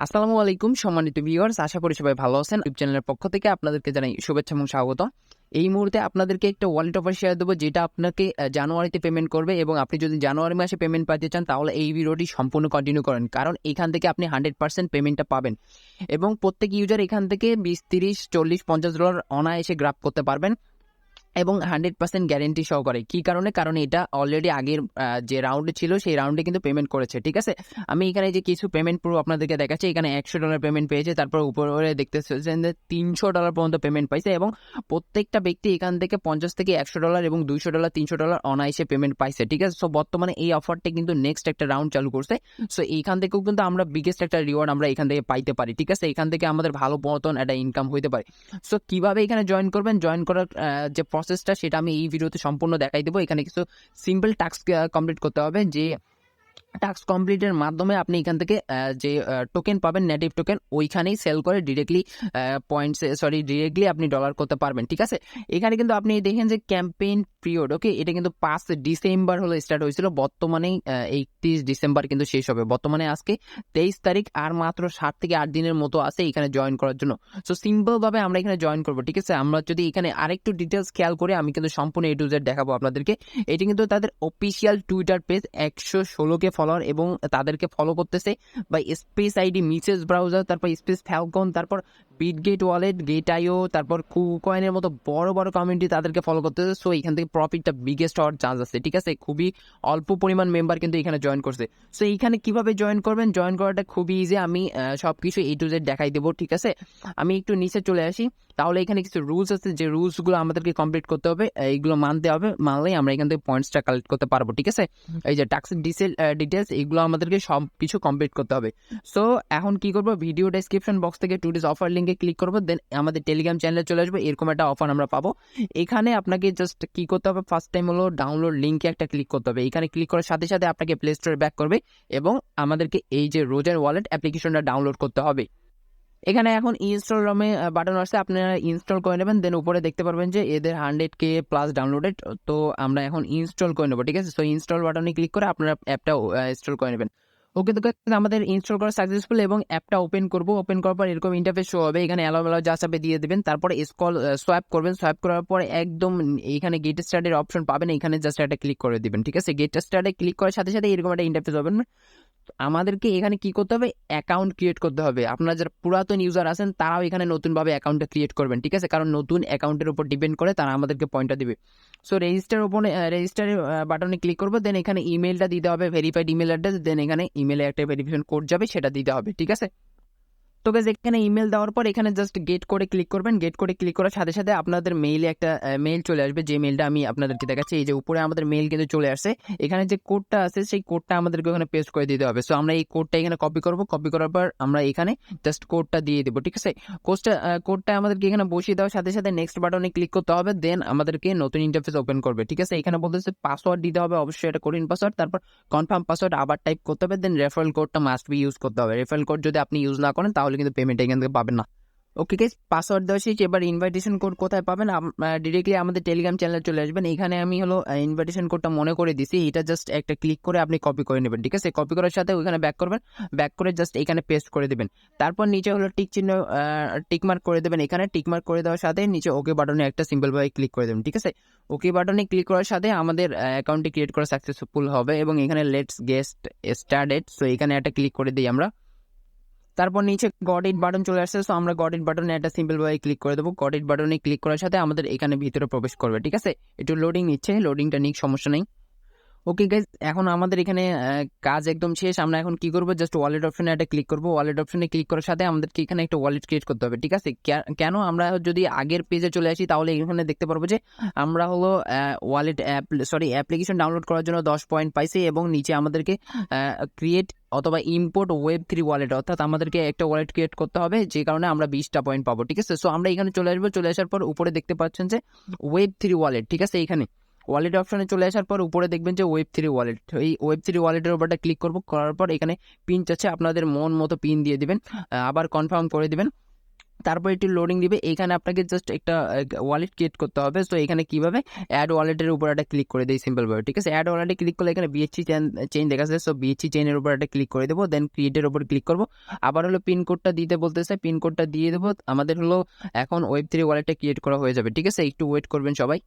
আসসালামু আলাইকুম সম্মানিত ভিউয়ার্স, আশা করি সবাই ভালো আছেন। ইউটিউব চ্যানেলের পক্ষ থেকে আপনাদেরকে জানাই শুভেচ্ছা এবং স্বাগত। এই মুহূর্তে আপনাদেরকে একটা ওয়ালেট অফার শেয়ার দেবো, যেটা আপনাকে জানুয়ারিতে পেমেন্ট করবে, এবং আপনি যদি জানুয়ারি মাসে পেমেন্ট পাইতে চান তাহলে এই ভিডিওটি সম্পূর্ণ কন্টিনিউ করেন, কারণ এখান থেকে আপনি 100% পেমেন্টটা পাবেন এবং প্রত্যেক ইউজার এখান থেকে 20, 30, 40, $50 অনায়াসে গ্রাব করতে পারবেন এবং 100% গ্যারেন্টি সহকারে। কি কারণে? কারণ এটা অলরেডি আগের যে রাউন্ডে ছিল সেই রাউন্ডে কিন্তু পেমেন্ট করেছে, ঠিক আছে। আমি এখানে যে কিছু পেমেন্ট প্রুফ আপনাদেরকে দেখাচ্ছি। এখানে $100 পেমেন্ট পেয়েছে, তারপর উপরে দেখতেছেন যে $300 পর্যন্ত পেমেন্ট পাইছে, এবং প্রত্যেকটা ব্যক্তি এখান থেকে $50 থেকে $100 এবং $200, $300 অনায়াসে পেমেন্ট পাইছে, ঠিক আছে। সো বর্তমানে এই অফারটা কিন্তু নেক্সট একটা রাউন্ড চালু করছে। সো এইখান থেকেও কিন্তু আমরা বিগেস্ট একটা রিওয়ার্ড আমরা এখান থেকে পাইতে পারি, ঠিক আছে। এখান থেকে আমাদের ভালো মতন একটা ইনকাম হইতে পারে। সো কিভাবে এখানে জয়েন করবেন, জয়েন করার যে প্রসেসটা সেটা আমি এই ভিডিওতে সম্পূর্ণ দেখাই দেবো। এখানে কিছু সিম্পল টাস্ক কমপ্লিট করতে হবে, যে টাস্ক কমপ্লিটের মাধ্যমে আপনি এখান থেকে যে টোকেন পাবেন, নেটিভ টোকেন, ওইখানেই সেল করে ডিরেক্টলি ডিরেক্টলি আপনি ডলার করতে পারবেন, ঠিক আছে। এখানে কিন্তু আপনি দেখেন যে ক্যাম্পেইন পিরিয়ড, ওকে, এটা কিন্তু 5 ডিসেম্বর হলো স্টার্ট হয়েছিল, বর্তমানে 31 ডিসেম্বর কিন্তু শেষ হবে। বর্তমানে আজকে 23 তারিখ, আর মাত্র 7 থেকে 8 দিনের মতো আছে এখানে জয়েন করার জন্য। সো সিম্পল ভাবে আমরা এখানে জয়েন করবো, ঠিক আছে। আমরা যদি এখানে আরেকটু ডিটেলস খেয়াল করে, আমি কিন্তু সম্পূর্ণ A to Z দেখাবো আপনাদেরকে। এটি কিন্তু তাদের অফিসিয়াল টুইটার পেজ, 116 ফলোয়ার, এবং তাদেরকে ফলো করতেছে বা স্পেস আইডি, মিসেস ব্রাউজার, তারপর স্পেস ফ্যালকন, তারপর বিটগেট ওয়ালেট, গেট.io, তারপর কুকয়েনের মতো বড় বড় কমিউনিটি তাদেরকে ফলো করতেছে। সো এখান থেকে প্রফিটটা বিগেস্ট হওয়ার চান্স আছে, ঠিক আছে। খুবই অল্প পরিমাণ মেম্বার কিন্তু এখানে জয়েন করছে। সো এইখানে কিভাবে জয়েন করবেন, জয়েন করাটা খুবই ইজি। আমি সবকিছু A to Z দেখাই দেবো, ঠিক আছে। আমি একটু নিচে চলে আসি, তাহলে এখানে কিছু রুলস আছে, যে রুলসগুলো আমাদেরকে কমপ্লিট করতে হবে, এইগুলো মানতে হবে। মানলেই আমরা এখান থেকে পয়েন্টসটা কালেক্ট করতে পারবো, ঠিক আছে। এই যে টাস্কের ডিটেলস, এইগুলো আমাদেরকে সব কিছু কমপ্লিট করতে হবে। সো এখন কি করবো, ভিডিও ডেসক্রিপশন বক্স থেকে টুডেজ অফার লিঙ্কে ক্লিক করবো, দেন আমাদের টেলিগ্রাম চ্যানেলে চলে আসবো। এরকম একটা অফার আমরা পাবো। এখানে আপনাকে জাস্ট কি করতে হবে, ফার্স্ট টাইম হলো ডাউনলোড লিঙ্কে একটা ক্লিক করতে হবে। এখানে ক্লিক করার সাথে সাথে আপনাকে প্লে স্টোরে ব্যাক করবে, এবং আমাদেরকে এই যে রোজার ওয়ালেট অ্যাপ্লিকেশনটা ডাউনলোড করতে হবে। এখানে এখন ইনস্টল রমে বাটন আসছে, আপনারা ইনস্টল করে নেবেন। দেন উপরে দেখতে পারবেন যে এদের 100K প্লাস ডাউনলোডেড। তো আমরা এখন ইনস্টল করে নেবো, ঠিক আছে। সো ইনস্টল বাটনে ক্লিক করে আপনারা অ্যাপটা ইনস্টল করে নেবেন। ওকে, তো আমাদের ইনস্টল করা সাকসেসফুল, এবং অ্যাপটা ওপেন করবো। ওপেন করার পর এরকম ইন্টারফেস শো হবে। এখানে অ্যালাউ যা চাপে দিয়ে দেবেন, তারপরে সোয়াইপ করবেন। সোয়াইপ করার পর একদম এইখানে গেট স্টার্টের অপশন পাবেন, এখানে জাস্ট একটা ক্লিক করে দিবেন, ঠিক আছে। গেট স্টার্টে ক্লিক করার সাথে সাথে এরকম একটা ইন্টারফেস হবে। আমাদেরকে এখানে কি করতে হবে, অ্যাকাউন্ট ক্রিয়েট করতে হবে। আপনারা যারা পুরাতন ইউজার আছেন তারাও এখানে নতুনভাবে অ্যাকাউন্টটা ক্রিয়েট করবেন, ঠিক আছে, কারণ নতুন অ্যাকাউন্টের উপর ডিপেন্ড করে তারা আমাদেরকে পয়েন্টটা দিবে। সো রেজিস্টারের বাটনে ক্লিক করবো, দেন এখানে ইমেলটা দিতে হবে, ভেরিফাইড ইমেল অ্যাড্রেস, দেন এখানে ইমেলে একটা ভেরিফিকেশন কোড যাবে, সেটা দিতে হবে, ঠিক আছে। তো গাইস, এখানে ইমেল দেওয়ার পর এখানে জাস্ট গেট করে ক্লিক করবেন। গেট করে ক্লিক করার সাথে সাথে আপনাদের মেইলে একটা মেইল চলে আসবে, যে মেইলটা আমি আপনাদেরকে দেখাচ্ছি। এই যে উপরে আমাদের মেইল কিন্তু চলে আসছে। এখানে যে কোডটা আছে সেই কোডটা আমাদেরকে ওখানে পেস্ট করে দিতে হবে। সো আমরা এই কোডটা এখানে কপি করব, কপি করার পর আমরা এখানে জাস্ট কোডটা দিয়ে দেবো, ঠিক আছে। কোডটা আমাদেরকে এখানে বসিয়ে দেওয়ার সাথে সাথে নেক্সট বাটনে ক্লিক করতে হবে, দেন আমাদেরকে নতুন ইন্টারফেস ওপেন করবে, ঠিক আছে। এখানে বলতেছে পাসওয়ার্ড দিতে হবে, অবশ্যই এটা কঠিন পাসওয়ার্ড, তারপর কনফার্ম পাসওয়ার্ড আবার টাইপ করতে হবে, দেন রেফারেল কোডটা মাস্ট বি ইউজ করতে হবে। রেফারেল কোড যদি আপনি ইউজ না করেন তাহলে কিন্তু পেমেন্ট এখান থেকে পাবেন না। ওকে গাইস, পাসওয়ার্ড দেওয়া শেষ। এবার ইনভাইটেশন কোড কোথায় পাবেন, ডিরেক্টলি আমাদের টেলিগ্রাম চ্যানেলে চলে আসবেন। এখানে আমি হলো ইনভাইটেশন কোডটা মনে করে দিছি, এটা জাস্ট একটা ক্লিক করে আপনি কপি করে নেবেন, ঠিক আছে। কপি করার সাথে ওইখানে ব্যাক করবেন, ব্যাক করে জাস্ট এখানে পেস্ট করে দেবেন। তারপর নিচে হলো টিক চিহ্ন, টিক মার্ক করে দেবেন। এখানে টিক মার্ক করে দেওয়ার সাথে নিচে ওকে বাটনে একটা সিম্পল ভাবে ক্লিক করে দেবেন, ঠিক আছে। ওকে বাটনে ক্লিক করার সাথে আমাদের অ্যাকাউন্টটি ক্রিয়েট করা সাকসেসফুল হবে, এবং এখানে লেটস গেট স্টার্টেড, সো এখানে একটা ক্লিক করে দিই আমরা। তারপর নিচে গট ইট বাটন চলে আসছে। সো আমরা গট ইট বাটনে একটা সিম্পল ভাবে ক্লিক করে দেবো। গট ইট বাটনে ক্লিক করার সাথে আমাদের এখানে ভিতরে প্রবেশ করবে, ঠিক আছে। একটু লোডিং নিচ্ছে, লোডিংটা নিক, সমস্যা নেই। ওকে গাইজ, এখন আমাদের এখানে কাজ একদম শেষ। আমরা এখন কি করবো, জাস্ট ওয়ালেট অপশনে একটা ক্লিক করবো। ওয়ালেট অপশনে ক্লিক করার সাথে আমাদেরকে এখানে একটা ওয়ালেট ক্রিয়েট করতে হবে, ঠিক আছে। কেন, আমরা যদি আগের পেজে চলে আসি তাহলে এখানে দেখতে পারবো যে আমরা হলো অ্যাপ্লিকেশন ডাউনলোড করার জন্য 10 পয়েন্ট পাইছি, এবং নিচে আমাদেরকে ক্রিয়েট অথবা ইম্পোর্ট Web3 ওয়ালেট, অর্থাৎ আমাদেরকে একটা ওয়ালেট ক্রিয়েট করতে হবে, যে কারণে আমরা 20টা পয়েন্ট পাবো, ঠিক আছে। সো আমরা এখানে চলে আসবো। চলে আসার পর উপরে দেখতে পাচ্ছেন যে Web3 ওয়ালেট, ঠিক আছে। এখানে ওয়ালেট অপশনে চলে আসার পর উপরে দেখবেন যে Web3 ওয়ালেট, এই Web3 ওয়ালেটের উপরটা ক্লিক করার পর এখানে পিন চাচ্ছে, আপনাদের মন মতো পিন দিয়ে দিবেন, আবার কনফার্ম করে দিবেন। তারপর একটু লোডিং দিবে। এখানে আপনাকে জাস্ট একটা ওয়ালেট ক্রিয়েট করতে হবে। সো এখানে কিভাবে অ্যাড ওয়ালেটের উপর একটা ক্লিক করে দিই সিম্পলভাবে, ঠিক আছে। অ্যাড ওয়ালেটে ক্লিক করলে এখানে বিএসসি চেইন দেখা যাচ্ছে। সো বিএসসি চেইনের উপর একটা ক্লিক করে দেবো, দেন ক্রিয়েটের উপর ক্লিক করবো। আবার হলো পিন কোডটা দিতে বলতেছে, পিন কোডটা দিয়ে দেবো। আমাদের হলো এখন Web3 ওয়ালেটটা ক্রিয়েট করা হয়ে যাবে, ঠিক আছে। একটু ওয়েট করবেন সবাই।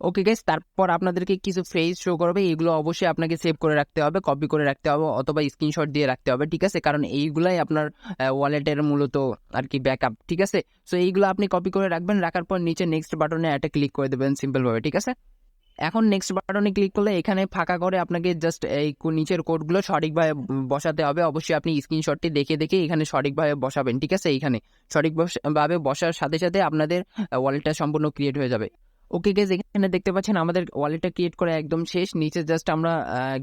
ওকে গাইস, তারপর আপনাদেরকে কিছু ফেজ শো করবে, এগুলো অবশ্যই আপনাকে সেভ করে রাখতে হবে, কপি করে রাখতে হবে অথবা স্ক্রিনশট দিয়ে রাখতে হবে, ঠিক আছে। কারণ এইগুলাই আপনার ওয়ালেটের মূলত আর কি ব্যাকআপ, ঠিক আছে। সো এইগুলো আপনি কপি করে রাখবেন, রাখার পর নিচে নেক্সট বাটনে একটা ক্লিক করে দেবেন সিম্পলভাবে, ঠিক আছে। এখন নেক্সট বাটনে ক্লিক করলে এখানে ফাঁকা করে আপনাকে জাস্ট এই নিচের কোডগুলো সঠিকভাবে বসাতে হবে। অবশ্যই আপনি স্ক্রিনশটটি দেখে দেখে এখানে সঠিকভাবে বসাবেন, ঠিক আছে। এখানে সঠিকভাবে বসার সাথে সাথে আপনাদের ওয়ালেটটা সম্পূর্ণ ক্রিয়েট হয়ে যাবে। ওকে গাইস, এখানে দেখতে পাচ্ছেন আমাদের ওয়ালেটটা ক্রিয়েট করা একদম শেষ। নিচে জাস্ট আমরা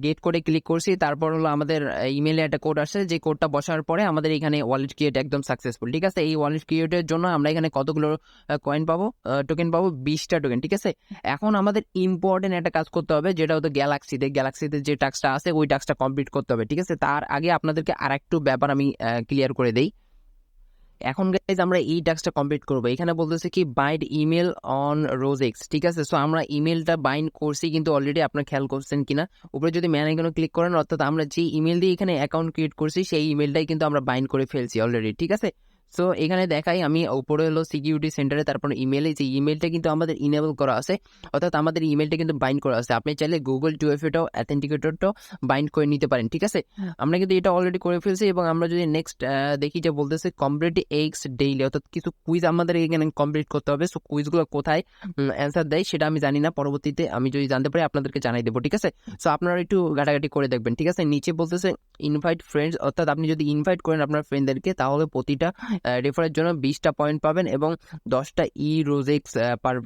গেট কোডে ক্লিক করছি, তারপর হলো আমাদের ইমেলে একটা কোড আসছে, যে কোডটা বসার পরে আমাদের এখানে ওয়ালেট ক্রিয়েট একদম সাকসেসফুল, ঠিক আছে। এই ওয়ালেট ক্রিয়েটের জন্য আমরা এখানে কতগুলো কয়েন পাবো, টোকেন পাবো 20টা টোকেন, ঠিক আছে। এখন আমাদের ইম্পর্টেন্ট একটা কাজ করতে হবে, যেটা হতো গ্যালাক্সিতে যে টাস্কটা আছে ওই টাস্কটা কমপ্লিট করতে হবে, ঠিক আছে। তার আগে আপনাদেরকে আরেকটু ব্যাপার আমি ক্লিয়ার করে দেই। এখন গাইজ আমরা এই টাস্কটা কমপ্লিট করবো। এখানে বলতেছে কি বাইন্ড ইমেল অন রোজেক্স, ঠিক আছে। সো আমরা ইমেলটা বাইন্ড করছি, কিন্তু অলরেডি আপনার খেয়াল করছেন কিনা, উপরে যদি ম্যান আইকনে ক্লিক করেন, অর্থাৎ আমরা যে ইমেল দিয়ে এখানে অ্যাকাউন্ট ক্রিয়েট করছি সেই ইমেলটাই কিন্তু আমরা বাইন্ড করে ফেলছি অলরেডি, ঠিক আছে। সো এখানে দেখাই আমি উপরে হলো সিকিউরিটি সেন্টারে, তারপর ইমেলে যে ইমেলটা কিন্তু আমাদের ইনেবল করা আছে, অর্থাৎ আমাদের ইমেলটা কিন্তু বাইন্ড করা আছে। আপনি চাইলে গুগল 2FAটাও অ্যাথেন্টিকেটরটাও বাইন্ড করে নিতে পারেন, ঠিক আছে। আমরা কিন্তু এটা অলরেডি করে ফেলছি। এবং আমরা যদি নেক্সট দেখি, যে বলতেছে কমপ্লিট এক্স ডেইলি, অর্থাৎ কিছু কুইজ আমাদের এখানে কমপ্লিট করতে হবে। সো কুইজগুলো কোথায় অ্যান্সার দেয় সেটা আমি জানি না, পরবর্তীতে আমি যদি জানতে পারি আপনাদেরকে জানাই দেবো, ঠিক আছে। সো আপনারা একটু ঘাটাঘাটি করে দেখবেন, ঠিক আছে। নিচে বলতেছে ইনভাইট ফ্রেন্ডস, অর্থাৎ আপনি যদি ইনভাইট করেন আপনার ফ্রেন্ডদেরকে, তাহলে প্রতিটা রেফারের জন্য 20টা পয়েন্ট পাবেন এবং 10টা রোজেক্স পার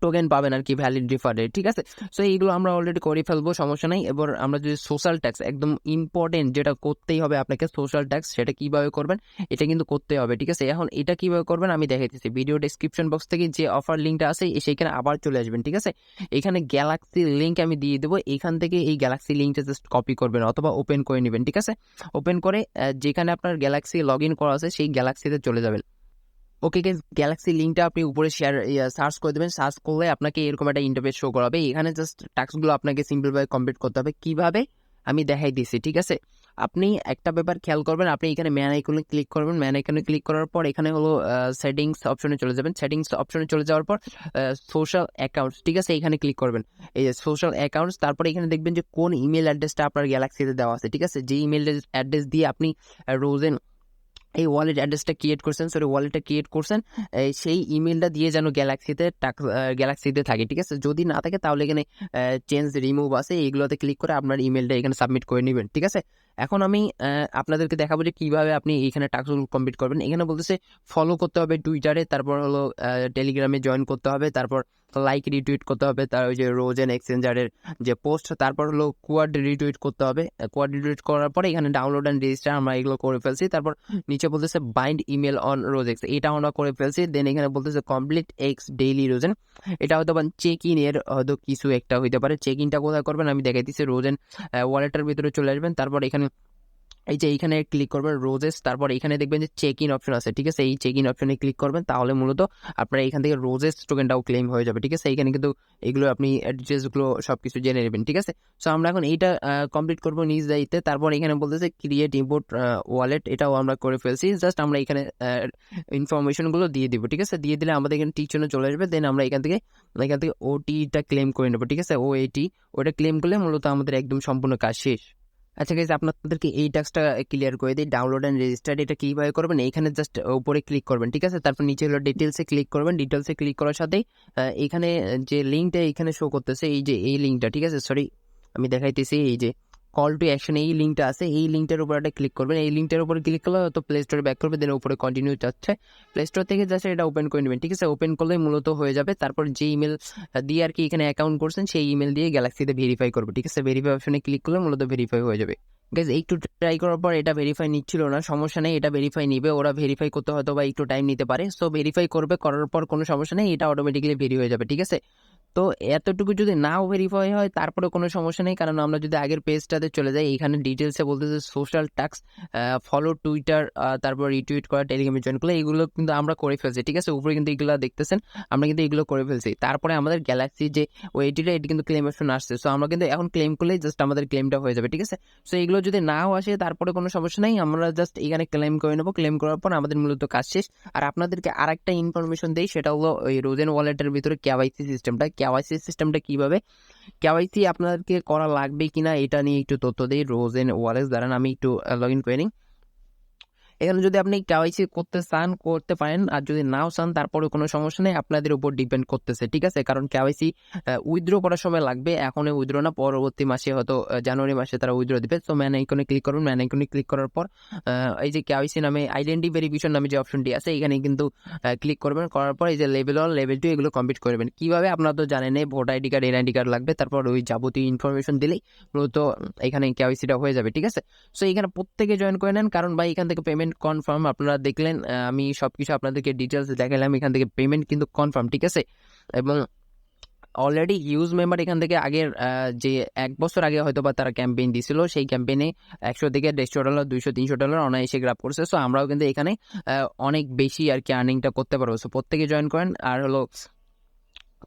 টোকেন পাবেন আর কি, ভ্যালিড রেফারে, ঠিক আছে। সো এইগুলো আমরা অলরেডি করে ফেলবো, সমস্যা নাই। এবার আমরা যদি সোশ্যাল ট্যাক্স, একদম ইম্পর্টেন্ট যেটা করতেই হবে আপনাকে, সোশ্যাল ট্যাক্স, সেটা কিভাবে করবেন এটা কিন্তু করতে হবে, ঠিক আছে। এখন এটা কিভাবে করবেন আমি দেখাইতেছি। ভিডিও ডেসক্রিপশন বক্স থেকে যে অফার লিঙ্কটা আছে সেইখানে আবার চলে আসবেন, ঠিক আছে। এখানে গ্যালাক্সি লিঙ্ক আমি দিয়ে দেবো, এখান থেকে এই গ্যালাক্সি লিঙ্কটা জাস্ট কপি করবেন অথবা ওপেন করে নেবেন, ঠিক আছে। ওপেন করে যেখানে আপনার গ্যালাক্সি লগ ইন করা আছে সেই গ্যালাক্সিতে চলে যাবেন। ওকে গাইস, গ্যালাক্সি লিঙ্কটা আপনি উপরে সার্চ করে দেবেন। সার্চ করলে আপনাকে এরকম একটা ইন্টারফেস শো করাবে। এখানে জাস্ট টাস্কগুলো আপনাকে সিম্পলভাবে কমপ্লিট করতে হবে। কিভাবে আমি দেখাই দিচ্ছি, ঠিক আছে। আপনি একটা ব্যাপার খেয়াল করবেন, আপনি এখানে ম্যান আইকনে ক্লিক করবেন। ম্যান আইকনে ক্লিক করার পর এখানে হলো সেটিংস অপশনে চলে যাবেন। সেটিংস অপশনে চলে যাওয়ার পর সোশ্যাল অ্যাকাউন্টস, ঠিক আছে, এখানে ক্লিক করবেন। এই যে সোশ্যাল অ্যাকাউন্টস, তারপরে এখানে দেখবেন যে কোন ইমেল অ্যাড্রেসটা আপনার গ্যালাক্সিতে দেওয়া আছে, ঠিক আছে। যে ইমেল অ্যাড্রেস দিয়ে আপনি রোজেন এই ওয়ালেট অ্যাড্রেসটা ক্রিয়েট করছেন, ওয়ালেটটা ক্রিয়েট করছেন, সেই ইমেলটা দিয়ে যেন গ্যালাক্সিতে থাকে, ঠিক আছে। যদি না থাকে তাহলে এখানে চেঞ্জ রিমুভ আছে, এইগুলোতে ক্লিক করে আপনার ইমেলটা এখানে সাবমিট করে নেবেন, ঠিক আছে। এখন আমি আপনাদেরকে দেখাবো যে কিভাবে আপনি এখানে টাস্কগুলো কমপ্লিট করবেন। এখানে বলতেছে ফলো করতে হবে টুইটারে, তারপর হলো টেলিগ্রামে জয়েন করতে হবে, তারপর লাইক রিটুইট করতে হবে তার ওই যে রোজেন এক্সচেঞ্জারের যে পোস্ট, তারপর হলো কোয়াড রিটুইট করতে হবে। কোয়াড রিটুইট করার পরে এখানে ডাউনলোড অ্যান্ড রেজিস্টার আমরা এগুলো করে ফেলছি। তারপর নিচে বলতেছে বাইন্ড ইমেল অন রোজেক্স, এটা আমরা করে ফেলছি। দেন এখানে বলতেছে কমপ্লিট এক্স ডেইলি রোজেন, এটা হয়তো চেক ইন এর হয়তো কিছু একটা হইতে পারে। চেক ইনটা কোথায় করবেন আমি দেখাইতেছি। রোজেন ওয়ালেটের ভিতরে চলে আসবেন, তারপর এখানে এই যে এইখানে ক্লিক করবেন রোজেস, তারপর এখানে দেখবেন যে চেক ইন অপশন আছে, ঠিক আছে। এই চেক ইন অপশনে ক্লিক করবেন, তাহলে মূলত আপনার এখান থেকে রোজেস টোকেনটাও ক্লেম হয়ে যাবে, ঠিক আছে। এইখানে কিন্তু এগুলো আপনি ডিটেলসগুলো সবকিছু জেনে নেবেন, ঠিক আছে। সো আমরা এখন এইটা কমপ্লিট করবো নিজ দায়িত্বে। তারপর এখানে বলতেছে ক্রিয়েট ইম্পোর্ট ওয়ালেট, এটাও আমরা করে ফেলছি। জাস্ট আমরা এখানে ইনফরমেশনগুলো দিয়ে দিব, ঠিক আছে। দিয়ে দিলে আমাদের এখানে টিচনে চলে আসবে। দেন আমরা এখান থেকে ওটিটা ক্লেম করে নেবো, ঠিক আছে। ওটা ক্লেম করলে মূলত আমাদের একদম সম্পূর্ণ কাজ শেষ। আচ্ছা গাইস, আপনাদেরকে এই টাস্কটা ক্লিয়ার করে দিই। ডাউনলোড অ্যান্ড রেজিস্টার, এটা কিভাবে করবেন, এইখানে জাস্ট উপরে ক্লিক করবেন, ঠিক আছে। তারপর নিচে হলো ডিটেলসে ক্লিক করবেন। ডিটেলসে ক্লিক করার সাথেই এখানে যে লিঙ্কটা এখানে শো করতেছে, এই যে এই লিঙ্কটা, ঠিক আছে, সরি আমি দেখাইতেছি, এই যে কল টু অ্যাকশন এই লিঙ্কটা আছে, এই লিঙ্কটার উপর একটা ক্লিক করবেন। এই লিঙ্কটার উপরে ক্লিক করলে হয়তো প্লে স্টোরে ব্যাক করবে, দেন উপরে কন্টিনিউ যাচ্ছে। প্লে স্টোর থেকে জাস্ট এটা ওপেন করে নেবেন, ঠিক আছে। ওপেন করলে মূলত হয়ে যাবে। তারপর যে ইমেল দিয়ে আর কি এখানে অ্যাকাউন্ট করছেন সেই ইমেল দিয়ে গ্যালাক্সিতে ভেরিফাই করবে, ঠিক আছে। ভেরিফাই অপশনে ক্লিক করলে মূলত ভেরিফাই হয়ে যাবে। গাইজ একটু ট্রাই করার পর এটা ভেরিফাই নিচ্ছিল না, সমস্যা নেই, এটা ভেরিফাই নিবে। ওরা ভেরিফাই করতে হয়তো বা একটু টাইম নিতে পারে। সো ভেরিফাই করার পর কোনো সমস্যা নেই, এটা অটোমেটিক্যালি ভেরি হয়ে যাবে, ঠিক আছে। তো তো এতটুকু যদি নাও ভেরিফাই হয় তারপরে কোনো সমস্যা নেই, কারণ আমরা যদি আগের পেজটাতে চলে যাই, এখানে ডিটেলসে বলতেছে সোশ্যাল টাস্ক, ফলো টুইটার, তারপর রিটুইট করা, টেলিগ্রামে জয়েন করলে, এগুলো কিন্তু আমরা করে ফেলছি। ঠিক আছে, উপরে কিন্তু এগুলো দেখতেছেন, আমরা কিন্তু এগুলো করে ফেলছি। তারপরে আমাদের গ্যালাক্সি যে ওয়েটিটা, এটি কিন্তু ক্লেম অপশন আসছে। সো আমরা কিন্তু এখন ক্লেম করলেই জাস্ট আমাদের ক্লেমটা হয়ে যাবে। ঠিক আছে, সো এগুলো যদি নাও আসে তারপরে কোনো সমস্যা নেই, আমরা জাস্ট এখানে ক্লেম করে নেবো। ক্লেম করার পর আমাদের মূলত কাজ শেষ। আর আপনাদেরকে আরেকটা ইনফরমেশন দেই, সেটা হলো ওই রোজেন ওয়ালেটের ভিতরে কেওয়াইসি সিস্টেমটা কিভাবে কেওয়াইসি আপনাদেরকে করা লাগবে কিনা এটা নিয়ে একটু তথ্য দেই। রোজেন ওয়ালেট, দাঁড়ান আমি একটু লগ ইন করে নিই। এখানে যদি আপনি কেওয়াইসি করতে চান করতে পারেন, আর যদি নাও চান তারপরে কোনো সমস্যা নেই, আপনাদের উপর ডিপেন্ড করতেছে। ঠিক আছে, কারণ কেওয়াইসি উইথড্র করার সময় লাগবে, এখন উইথড্র না, পরবর্তী মাসে হয়তো জানুয়ারি মাসে তারা উইথড্র দিবে। সো ম্যান আইকনে ক্লিক করুন। ম্যান আইকনে ক্লিক করার পর এই যে কেওয়াইসি নামে আইডেন্টি ভেরিফিকেশন নামে যে অপশনটি আছে, এখানে কিন্তু ক্লিক করবেন। করার পর এই যে লেভেল 1 লেভেল 2 এগুলো কমপ্লিট করবেন। কিভাবে আপনারা তো জানেন, vote ID card, NID card লাগবে, তারপর ওই যাবতীয় ইনফরমেশন দিলেই মূলত এখানে কেওয়াইসিটা হয়ে যাবে। ঠিক আছে, সো এখানে প্রত্যেকে জয়েন করে নেন, কারণ ভাই এখান থেকে পেমেন্ট কনফার্ম। আপনারা দেখলেন, আমি সবকিছু আপনাদেরকে ডিটেলস দেখালাম, এখান থেকে পেমেন্ট কিন্তু কনফার্ম। ঠিক আছে, এবং অলরেডি হিউজ মেম্বার এখান থেকে আগের যে 1 বছর আগে হয়তো বা তারা ক্যাম্পেইন দিছিল, সেই ক্যাম্পেইনে 100 থেকে $150, $200, $300 অনায়াসে গ্রাব করছে। সো আমরাও কিন্তু এখানে অনেক বেশি আর কি আর্নিংটা করতে পারবো। সো প্রত্যেকে জয়েন করেন, আর হলো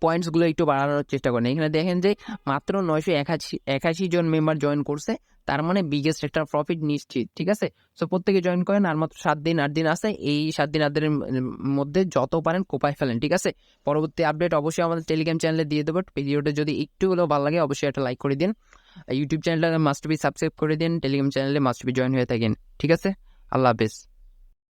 পয়েন্টসগুলো একটু বাড়ানোর চেষ্টা করেন। এখানে দেখেন যে মাত্র 981 জন মেম্বার জয়েন করছে, তার মানে বিগেস্ট একটা প্রফিট নিশ্চিত। ঠিক আছে, সো প্রত্যেকে জয়েন করেন, আর মাত্র 7 দিন 8 দিন আছে, এই 7 দিন 8 দিনের মধ্যে যত পারেন কোপায় ফেলেন। ঠিক আছে, পরবর্তী আপডেট অবশ্যই আমাদের টেলিগ্রাম চ্যানেলে দিয়ে দেবো। ভিডিওটা যদি একটু হলেও ভালো লাগে অবশ্যই একটা লাইক করে দিন, ইউটিউব চ্যানেলটা মাস্ট বি সাবস্ক্রাইব করে দিন, টেলিগ্রাম চ্যানেলে মাস্ট বি জয়েন হয়ে থাকেন। ঠিক আছে, আল্লাহ হাফেজ।